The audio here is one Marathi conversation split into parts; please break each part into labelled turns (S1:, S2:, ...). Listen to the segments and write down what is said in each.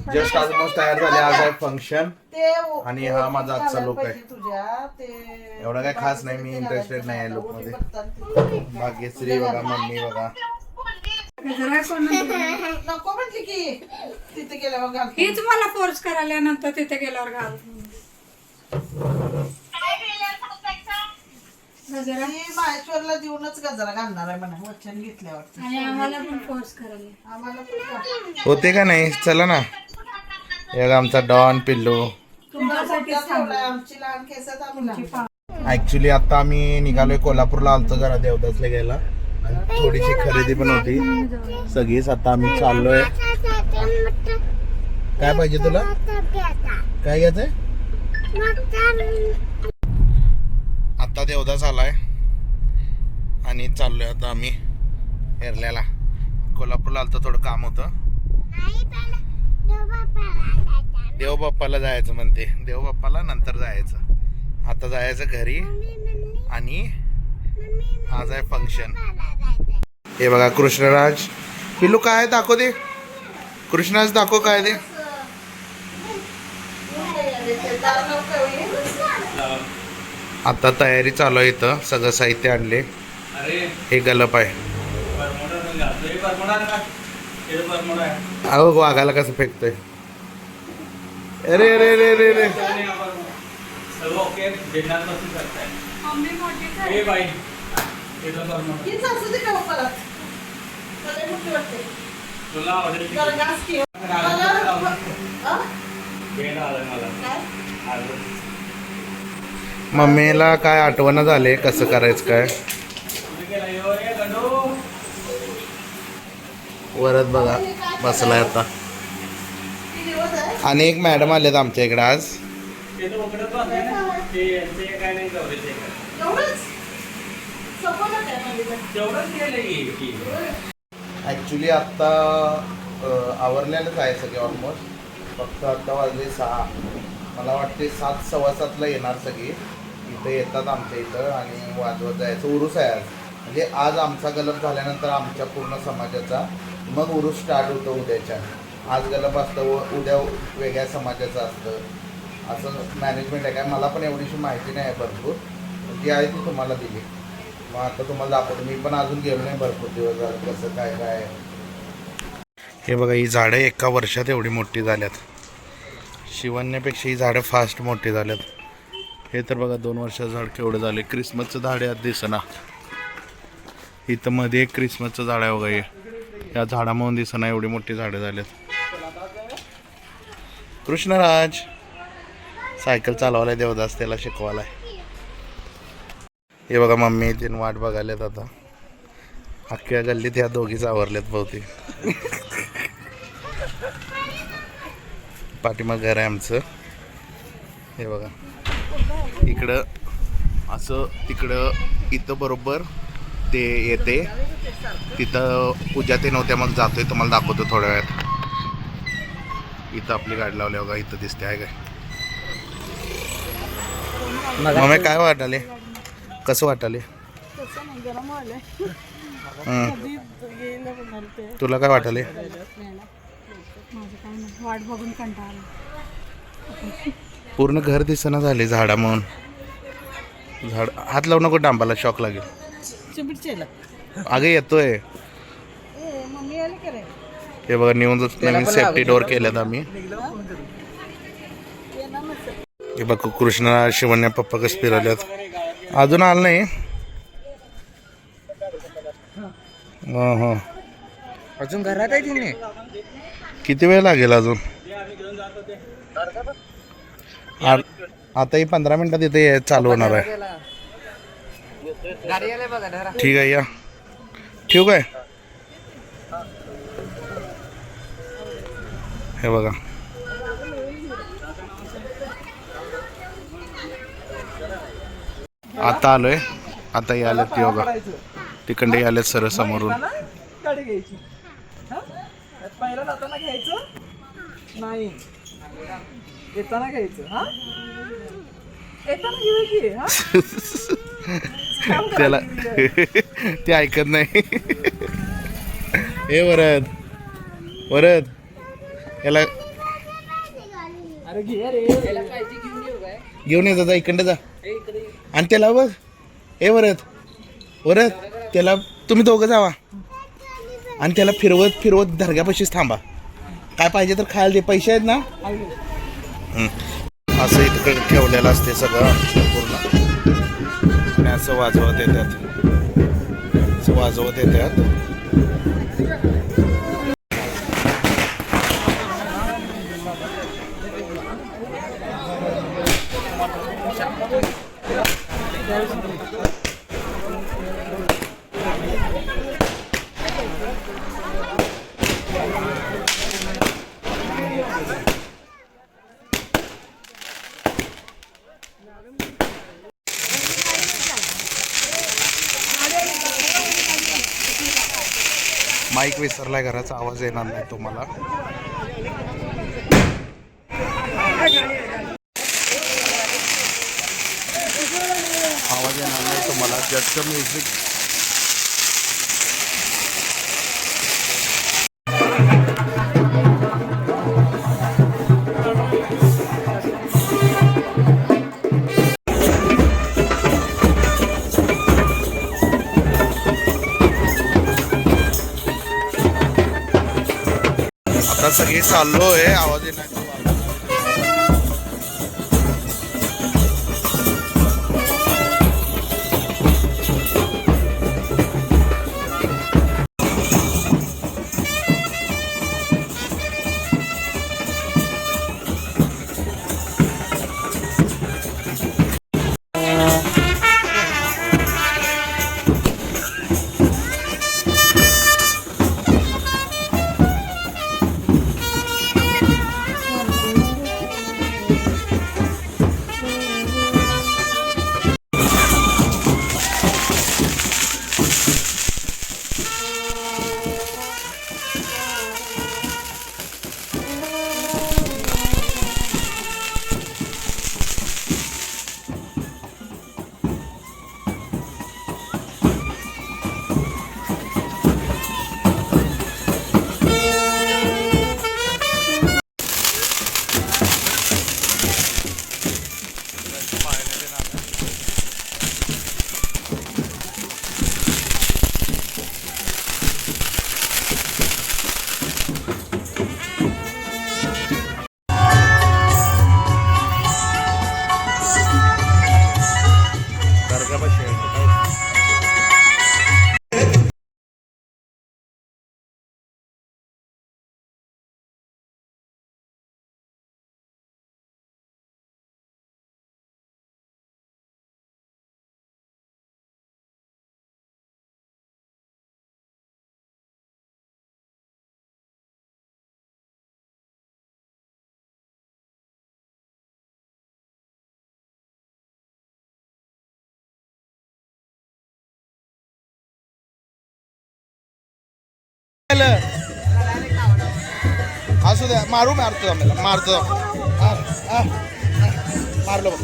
S1: जस्ट ऑलमोस्ट तयार झाले. आज आहे फंक्शन आणि हा माझा आजचा लुक आहे. एवढा काय खास नाही, मी इंटरेस्टेड नाही आहे लुक मध्ये. भाग्यश्री बघा, मम्मी बघा.
S2: नको म्हटली की तिथे गेल्यावर घाल.
S3: हीच मला फोर्स करायला नंतर तिथे गेल्यावर घाल. गजरा
S2: मी माहेश्वरला देऊनच गजरा घालणार आहे म्हणा, वचन घेतल्यावर.
S3: आणि आम्हाला पण फोर्स करायला.
S2: आम्हाला पण
S1: होते का नाही? चला ना. हे आमचा डॉन पिल्लू.
S3: तुमच्यासाठी
S2: आमची लहान केसात आम्ही
S1: ऍक्च्युली आता आम्ही निघालोय कोल्हापूरला, आलतो जरा देवदासला गेला आणि थोडीशी खरेदी पण होती. सगळीच आता आम्ही चाललोय. काय पाहिजे तुला? काय घ्यायचंय? आता देवदास आलाय आणि चाललोय आता आम्ही हेरल्याला. कोल्हापूरला आलतो, थोडं काम होतं. देवबाप्पाला जायचं म्हणते. देवबाप्पाला नंतर जायचं, आता जायचं घरी. आणि आज आहे फंक्शन. हे बघा कृष्णराज. पिल्लू काय दाखव दे. कृष्णराज दाखव काय ते. आता तयारी चालू आहे. इथं सगळं साहित्य आणले. हे गलप आहे. अहो वाघाला कसं फेकतोय. अरे अरे अरे अरे अरे. मम्मीला काय आठवण झाले कसं करायचं काय. वरच बघा बसलाय आता. आणि एक मॅडम आलेत आमच्या इकडे आज. ऍक्च्युली आता आवरलेलंच आहे सगळे ऑलमोस्ट. फक्त आता वाजले 6. मला वाटते 7 सव्वा 7ला येणार सगळी. इथं येतात आमच्या इथं आणि वाजवत जायचं. उरूस आहे आज. म्हणजे आज आमचा गलप झाल्यानंतर आमच्या पूर्ण समाजाचा मग उरूस स्टार्ट होतो उद्याच्या. आज गलप असतं व उद्या वेगळ्या समाजाचं असतं. असं मॅनेजमेंट आहे. काय मला पण एवढीशी माहिती नाही आहे भरपूर, जी आहे ती तुम्हाला दिली. मग आता तुम्हाला दाखवतो. मी पण अजून गेलो नाही भरपूर दिवस झाले कसं काय काय. हे बघा ही झाडं एका वर्षात एवढी मोठी झाल्यात. शिवण्यापेक्षा ही झाडं फास्ट मोठी झाल्यात. हे तर बघा 2 वर्षाचं झाड केवढं झालं. क्रिसमसचं झाड यात दिसना. इथं मध्ये एक क्रिसमसचं झाड आहे बघा. हे या झाडामधून दिसना एवढी मोठी झाडं झाल्यात. कृष्णराज सायकल चालवायला देवदास त्याला शिकवायला. हे बघा मम्मी तीन वाट बघायल्यात आता. अख्ख्या गल्लीत ह्या दोघीच आवरल्यात बहुतेक. पाठीमाग घर आहे आमचं. हे बघा इकडं असं, तिकडं इथं बरोबर ते येते. तिथं पूजा ते नव्हत्या. मग जातोय तुम्हाला दाखवतो थोड्या वेळात. इथं आपली गाडी लावली बघा. इथं दिसते आहे काय. मग काय वाटाले, कसं वाटाले. तुला काय वाटाले.
S3: वाट बघून कंटाळा.
S1: पूर्ण घर दिसना झाले झाडा म्हणून. झाड हात लावू नको, डांबाला शॉक लागेल. अगं येतोय. हे बघा नेऊन नवीन सेफ्टी डोअर केल्यात आम्ही. हे बघ कृष्णा शिवण्या पप्पा कसं फिरवल्यात. अजून आलं नाही. हो
S4: अजून घरात आहे तिने.
S1: किती वेळ लागेल अजून. आता ही 15 मिनिटात इथे चालू होणार आहे. ठीक आहे या. ठेवू काय. हे बघा आता आलोय. आता यायला ती बघा तिकडे आलेत सर समोरून.
S4: गाडी घ्यायची. पहिला जाताना घ्यायचं नाही, येताना घ्यायचं. हा येताना घेऊ की. हा
S1: त्याला ते ऐकत नाही. हे वरद वरद याला
S4: अरे घे रे.
S1: घेऊन ये दादा, इकडे जा. आणि त्याला बघ, ए वरत वरत, त्याला तुम्ही दोघं जावा आणि त्याला फिरवत फिरवत दर्ग्यापाशीच थांबा. काय पाहिजे तर खायला दे, पैसे आहेत ना. असं इकडे ठेवलेलं असते सगळं पूर्ण. आणि असं वाजवत येतात, असं वाजवत येतात. माईक विसरलाय, घराचा आवाज येणार नाही तुम्हाला. आवाज येणार नाही तुम्हाला, जस्ट म्युझिक. आता सगळे चाललोय, आवाज येणार. असू द्या, मारतो आम्हाला, मारतो. मारलो बघ.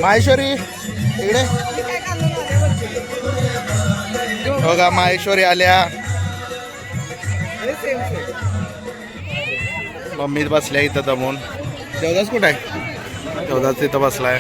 S1: माहेश्वरी इकडे बघा, माहेश्वरी आल्या. मम्मी बसल्या इथं दमून. देवदास कुठे आहे? देवदास तिथं बसलाय.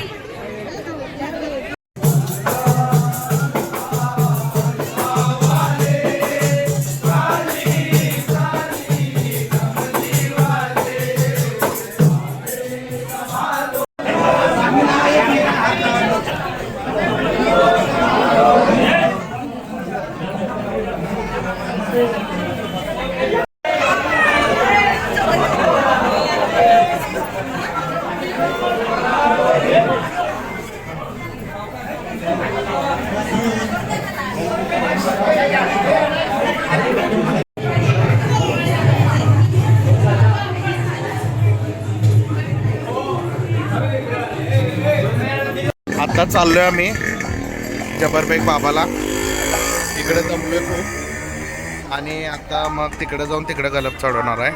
S1: आता चाललोय आम्ही जबरबेग बाबाला. इकडे जमलोय खूप आणि आता मग तिकडे जाऊन तिकडे गलप चढवणार आहे.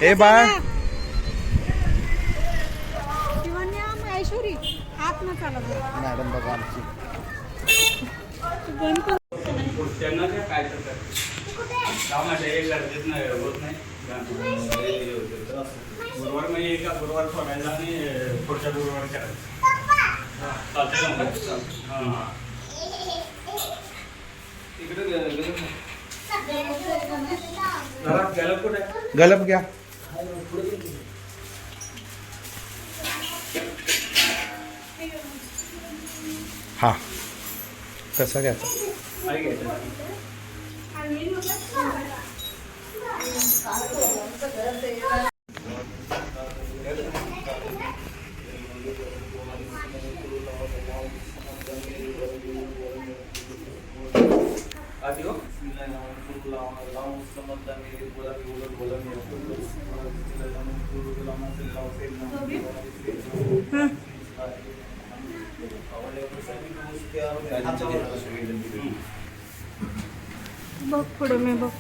S1: ए बाळ
S3: ऐश्वरी आत न चालत
S1: मॅडम बघा आमची.
S5: त्यांना त्या काय करतात कामाच्या एक गरजेत नाही होत नाही गुरुवार म्हणजे एका गुरुवार सोडायला आणि पुढच्या गुरुवार करायचं हां इकडे गलप कुठे
S1: गलप घ्या. हा कसा घ्यायचा?
S5: आई घ्यायचं आधी हो
S3: बघ पुढे मी बघ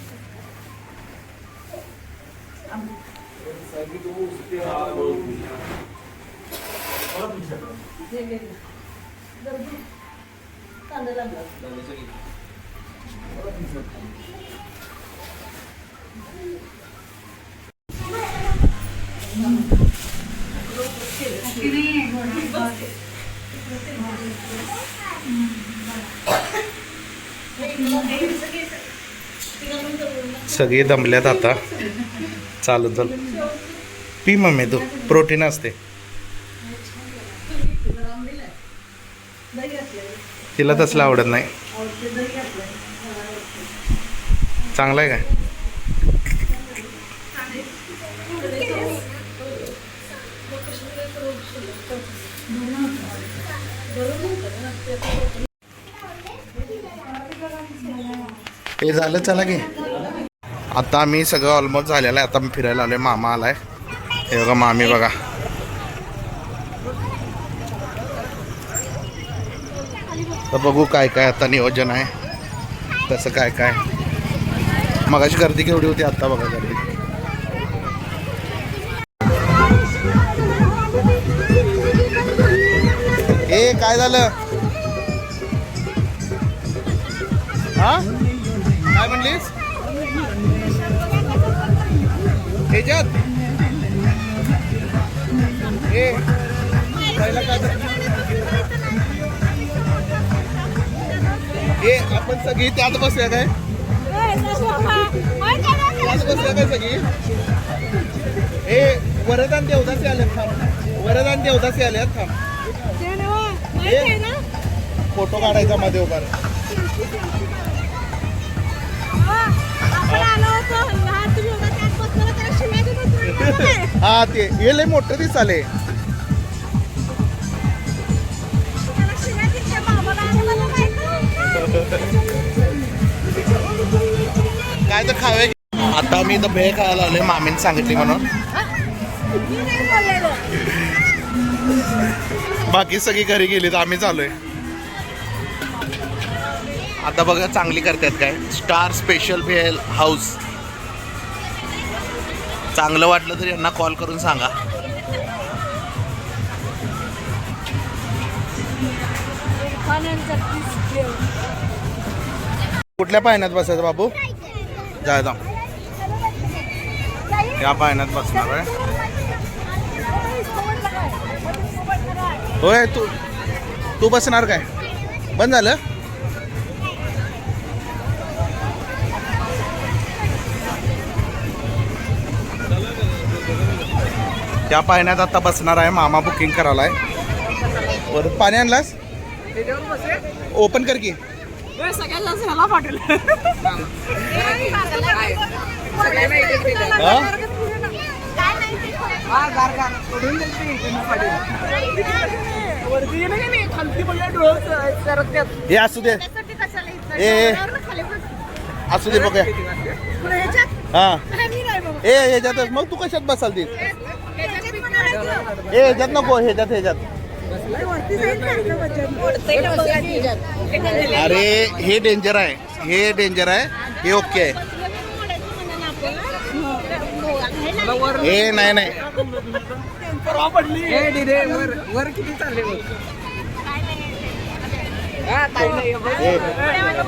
S1: सगळे दमल्यात आता. चालू चल पी मम्मी तू, प्रोटीन असते. तिला तसलं आवडत नाही. चांगलं आहे काय? हे झालं चला की. आता आम्ही सगळं ऑलमोस्ट झालेलं आहे. आता मी फिरायला आलोय. मामा आलाय. हे बघा मामी बघा. तर बघू काय काय आता नियोजन आहे, तसं काय काय. मगाची गर्दी केवढी होती, आता बघा गर्दी. ए काय झालं? हा काय म्हणलीस? ह्याच्यात ए पहिला काय ए आपण सगळी त्यात बसूया काय? त्यात बसूया काय सगळी? ए वरदान देवदासी आल्यात थांब. वरदान देवदासी आल्यात थांब. फोटो काढायचा मध्ये उभा. हा ते हे लय मोठं दिसाले. काय तर खावे. आता मी इथं भेळ खायला आलोय, मामीने सांगितली म्हणून. बाकी सगळी घरी गेली तर आम्ही चालूय. आता बघा चांगली करतात काय. स्टार स्पेशल भेळ हाऊस. चांगलं वाटलं तर यांना कॉल करून सांगा. कुठल्या पाण्यात बसायचं बाबू? जाय जा. या पाण्यात बसणार आहे. होय तू बसणार काय? बंद झालं? त्या पाण्यात आता बसणार आहे. मामा बुकिंग करायला आहे. वर पाणी आणलास?
S4: त्याच्यावर बसे
S1: ओपन कर की.
S4: सगळ्यांना ह्याला पाठवलं
S1: हा?
S4: वरती गेलं का नाही खालती बघा डोळं करत त्यात
S1: हे असू दे. ए असू दे बघूया. हा ए ह्याच्यातच मग तू कशात बसाल ती? ए ह्याच्यात नको. ह्याच्यात अरे हे डेंजर आहे. हे ओके आहे. ए नाही
S4: परवा पडली वर किती चालले
S1: ए,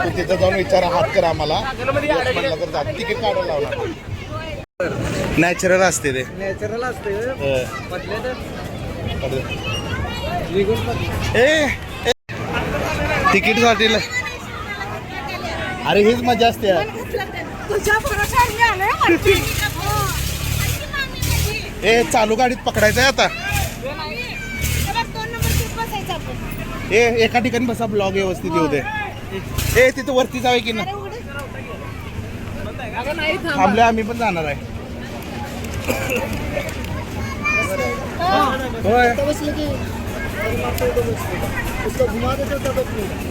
S1: तू तिथं जाऊन विचारा. हात कर आम्हाला. म्हणलं तर जा. तिकीट काढायला लावणार. नॅचरल असते ते.
S4: नॅचरल असते पडले तर
S1: ए तिकीट साठी अरे हीच मजा असते यार. ए चालू गाडीत पकडायचं आहे आता. ए एका ठिकाणी बसा. ब्लॉग व्यवस्थित येऊ दे. ए तिथं वरती जावे की ना. थांबले आम्ही पण जाणार आहे. होय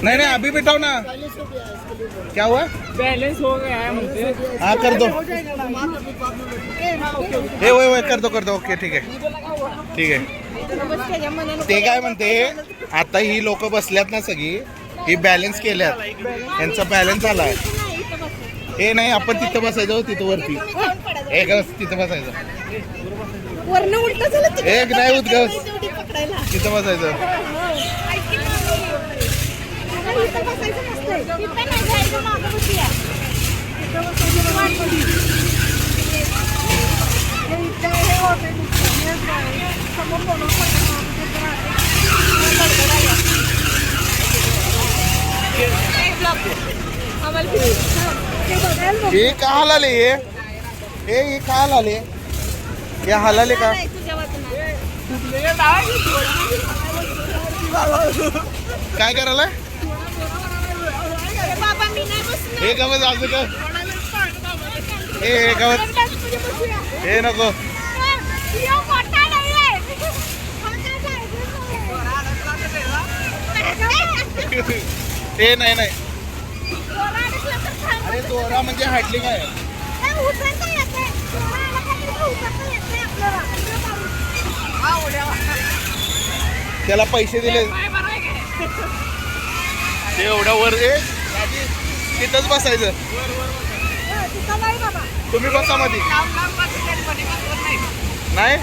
S1: नहीं अभी बिठाओ ना. क्या हुआ?
S4: बैलेंस हो गया है मुझे
S1: हाँ कर दो. हे वय कर दो. ओके ठीक आहे. ते काय म्हणते आता ही लोक बसल्यात ना सगळी. ही बॅलन्स केल्यात. यांचा बॅलन्स आलाय. हे नाही आपण तिथं बसायचं. तिथं वरती एक तिथं बसायचं. एक नाही उद्गस तिथं बसायचं. हे का हलाले? हे का हलाले? हे हलाले का? काय करायला? हे गवत असं का? हे गवत हे नको. हे नाही अरे दोरा म्हणजे हॅटलिंग आहे. त्याला पैसे दिले ते एवढ्या वर. तिथंच बसायचं. तुम्ही बसा मध्ये. नाही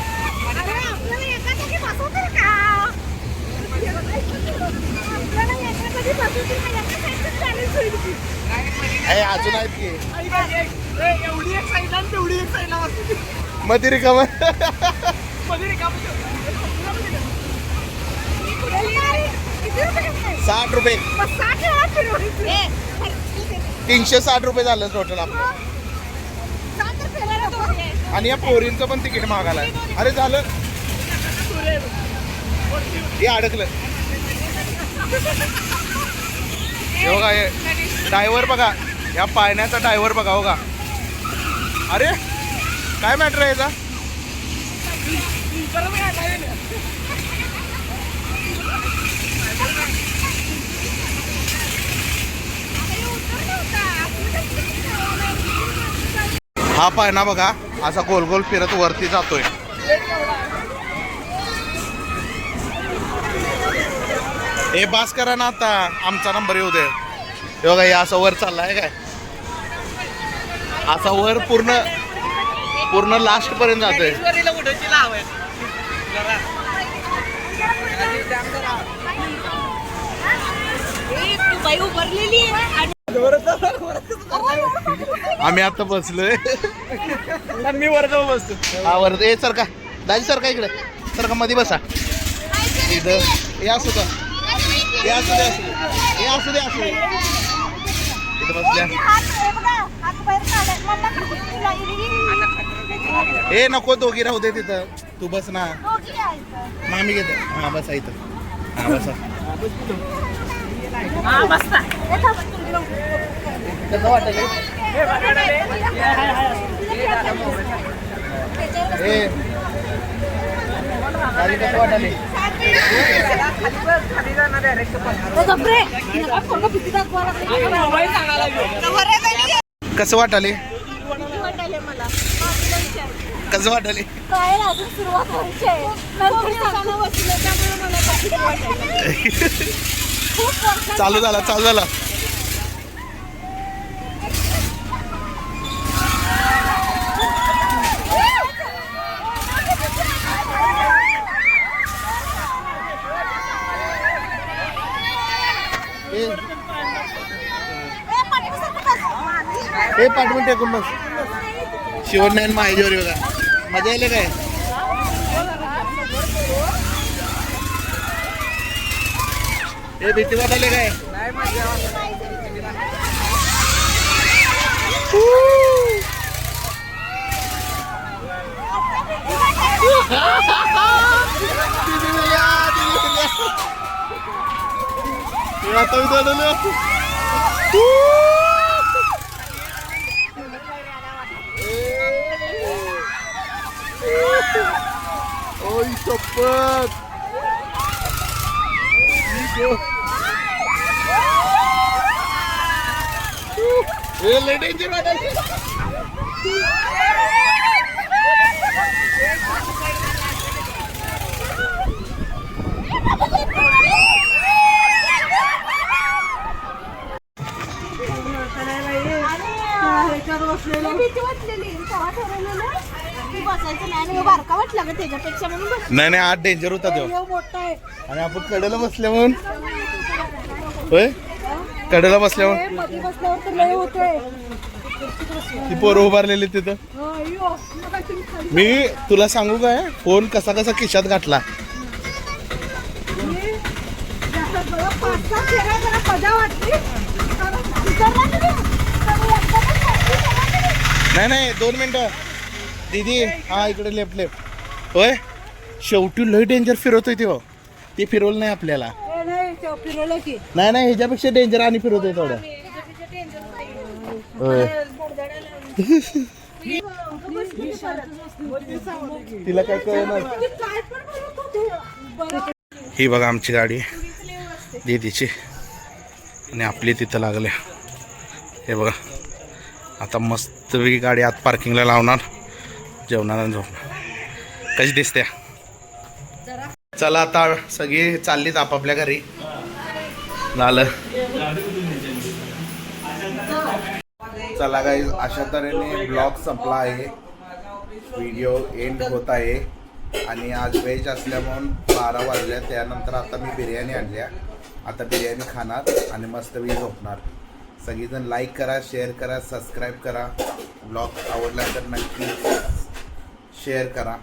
S1: अजून आहेत की
S4: एवढी एक साईडला आणि तेवढी एक साईडला
S1: मध्ये रिकामा.
S4: मध्ये रिकाम
S1: 60 रुपये. 360 रुपये झालं टोटल आपलं. आणि या पोरींचं पण तिकीट मागायला. अरे झालं हे अडकलं. हे बघा हे ड्रायव्हर बघा. या पाण्याचा ड्रायव्हर बघा. हो का अरे काय मॅटर आहे याचा? हा पाळणा बघा असा गोल गोल फिरत वरती जातोय. हे बास करा ना आता. आमचा नंबर येऊ दे. हे बघा हे असं वर चाललाय काय. असा वर पूर्ण लास्ट पर्यंत जातोय. आम्ही आता बसलोय.
S4: मी वर जाऊ बसतो.
S1: हा वर ए सर का दाजी सर का इकडे सर का मध्ये बसा. इथं या असू का हे असू दे इथं बसल्या. ए नको दोघी राहू दे तिथं तू बस ना मामी घेते हा बसा इथं हा बसा ए गाडी कसं वाटायले कसं वाटायले कसं वाटायले
S3: काय अजून सुरुवात व्हायची आहे. नंतर सांगणं बसलं, त्यामुळे मला भीती वाटायला. खूप वर्षांनी
S1: चालू झाला ए पाठवून टेकून बस शिवण नाही माझ्यावर बघा मजा येईल काय ए भीती वाटायले काय ओय शपथ लय डेंजर वाटायला
S3: भीती वाटलेली. तेव्हा ठरवलेलं की बसायचं नाही आणि बारका वाटला का त्याच्यापेक्षा म्हणून बस.
S1: नाही आत डेंजर होता तो
S3: मोठा आहे.
S1: आणि आपण कडेला बसल्या म्हणून होय कडेला बसल्या म्हणून
S3: मध्ये बसल्यावर तर लय होतोय.
S1: ती पोरं उभारलेली तिथं मी तुला सांगू काय फोन कसा कसा खिशात घातला नाही 2 मिनिटं दीदी हा इकडे लेफ्ट होय शेवटी लय डेंजर फिरवतोय ते फिरवलं नाही आपल्याला
S3: फिरवलं की
S1: नाही ह्याच्यापेक्षा डेंजर आणि फिरवतोय थोडं होय तिला काय कळणार ही बघा आमची गाडी दीदीची आणि आपली तिथं लागल्या हे बघा आता मस्त वेगळी गाडी आत पार्किंगला लावणार जेवणार आणि झोपणार कशी दिसते चला आता सगळी चाललीत आपापल्या घरी झालं चला गाईज अशा तऱ्हेने ब्लॉग संपला आहे व्हिडिओ एंड होत आहे आणि आज व्हेज असल्यामुळे 12 वाजल्या त्यानंतर आता मी बिर्याणी आणल्या आता बिर्याणी खाणार आणि मस्तपैकी झोपणार सगळीजण लाईक करा शेअर करा सबस्क्राईब करा ब्लॉग आवडला तर नक्की शेअर करा